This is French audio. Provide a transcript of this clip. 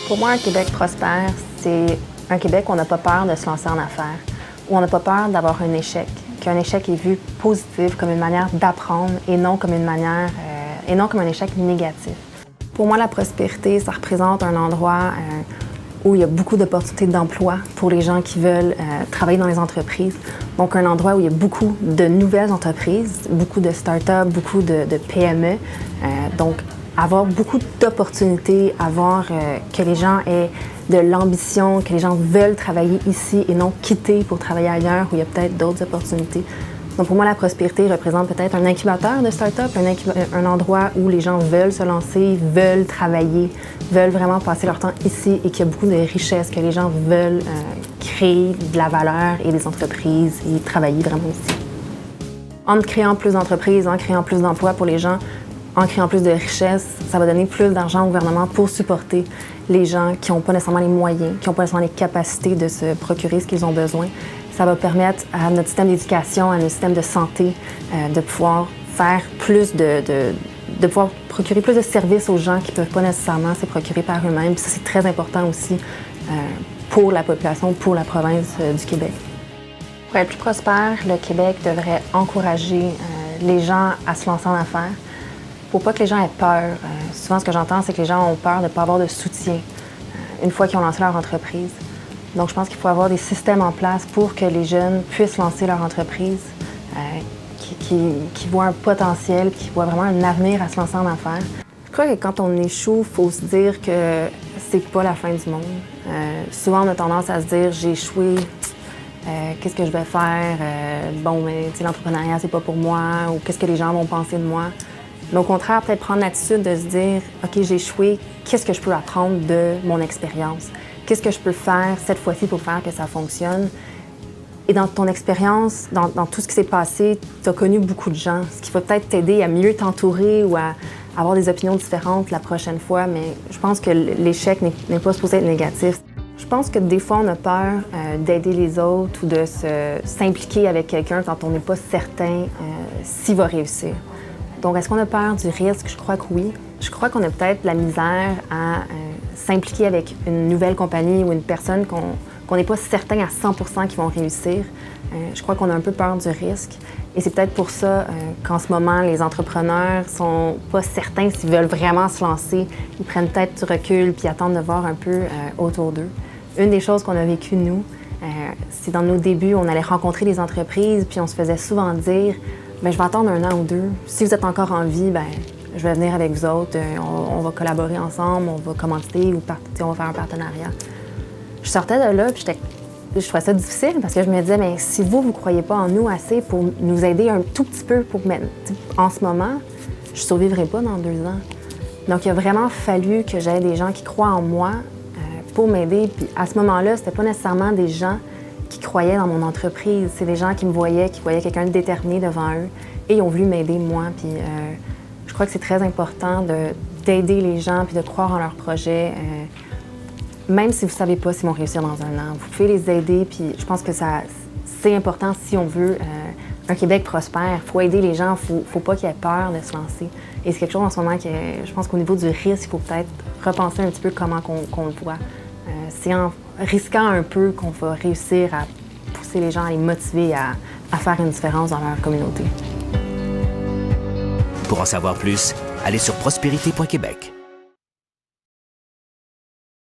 Pour moi, un Québec prospère, c'est un Québec où on n'a pas peur de se lancer en affaires, où on n'a pas peur d'avoir un échec, qu'un échec est vu positif comme une manière d'apprendre et non comme un échec négatif. Pour moi, la prospérité, ça représente un endroit où il y a beaucoup d'opportunités d'emploi pour les gens qui veulent travailler dans les entreprises. Donc, un endroit où il y a beaucoup de nouvelles entreprises, beaucoup de start-up, beaucoup de PME. Donc, avoir beaucoup d'opportunités, que les gens aient de l'ambition, que les gens veulent travailler ici et non quitter pour travailler ailleurs où il y a peut-être d'autres opportunités. Donc, pour moi, la prospérité représente peut-être un incubateur de start-up, un endroit où les gens veulent se lancer, veulent travailler, veulent vraiment passer leur temps ici et qu'il y a beaucoup de richesses, que les gens veulent créer de la valeur et des entreprises et travailler vraiment ici. En créant plus d'entreprises, en créant plus d'emplois pour les gens, en créant plus de richesses, ça va donner plus d'argent au gouvernement pour supporter les gens qui n'ont pas nécessairement les moyens, qui n'ont pas nécessairement les capacités de se procurer ce qu'ils ont besoin. Ça va permettre à notre système d'éducation, à notre système de santé, de pouvoir faire plus de pouvoir procurer plus de services aux gens qui ne peuvent pas nécessairement se procurer par eux-mêmes. Puis ça, c'est très important aussi pour la population, pour la province du Québec. Pour être plus prospère, le Québec devrait encourager les gens à se lancer en affaires. Pour pas que les gens aient peur. Souvent, ce que j'entends, c'est que les gens ont peur de ne pas avoir de soutien une fois qu'ils ont lancé leur entreprise. Donc, je pense qu'il faut avoir des systèmes en place pour que les jeunes puissent lancer leur entreprise, qui voient un potentiel, qui voient vraiment un avenir à se lancer en affaires. Je crois que quand on échoue, il faut se dire que c'est pas la fin du monde. Souvent, on a tendance à se dire « j'ai échoué, qu'est-ce que je vais faire? L'entrepreneuriat, c'est pas pour moi » ou « qu'est-ce que les gens vont penser de moi? » Mais au contraire, peut-être prendre l'attitude de se dire « OK, j'ai échoué, qu'est-ce que je peux apprendre de mon expérience? Qu'est-ce que je peux faire cette fois-ci pour faire que ça fonctionne? » Et dans ton expérience, dans tout ce qui s'est passé, tu as connu beaucoup de gens, ce qui va peut-être t'aider à mieux t'entourer ou à avoir des opinions différentes la prochaine fois, mais je pense que l'échec n'est pas supposé être négatif. Je pense que des fois, on a peur d'aider les autres ou de s'impliquer avec quelqu'un quand on n'est pas certain s'il va réussir. Donc, est-ce qu'on a peur du risque? Je crois que oui. Je crois qu'on a peut-être la misère à s'impliquer avec une nouvelle compagnie ou une personne qu'on n'est pas certain à 100 % qu'ils vont réussir. Je crois qu'on a un peu peur du risque. Et c'est peut-être pour ça qu'en ce moment, les entrepreneurs sont pas certains s'ils veulent vraiment se lancer. Ils prennent peut-être du recul puis attendent de voir un peu autour d'eux. Une des choses qu'on a vécues, nous, c'est dans nos débuts, on allait rencontrer des entreprises puis on se faisait souvent dire bien, je vais attendre 1 an ou 2. Si vous êtes encore en vie, bien, je vais venir avec vous autres. On va collaborer ensemble, on va commanditer ou on va faire un partenariat. Je sortais de là, puis je trouvais ça difficile parce que je me disais, bien, si vous ne croyez pas en nous assez pour nous aider un tout petit peu en ce moment, je ne survivrai pas dans 2 ans. Donc, il a vraiment fallu que j'aie des gens qui croient en moi pour m'aider. Puis à ce moment-là, c'était pas nécessairement des gens qui croyaient dans mon entreprise. C'est des gens qui me voyaient, qui voyaient quelqu'un de déterminé devant eux et ils ont voulu m'aider moi. Puis je crois que c'est très important d'aider les gens puis de croire en leur projet. Même si vous ne savez pas s'ils vont réussir dans 1 an, vous pouvez les aider. Puis je pense que c'est important si on veut un Québec prospère. Il faut aider les gens, il ne faut pas qu'ils aient peur de se lancer. Et c'est quelque chose en ce moment que je pense qu'au niveau du risque, il faut peut-être repenser un petit peu comment qu'on le voit. C'est en risquant un peu qu'on va réussir à pousser les gens, à les motiver à faire une différence dans leur communauté. Pour en savoir plus, allez sur prospérité.québec.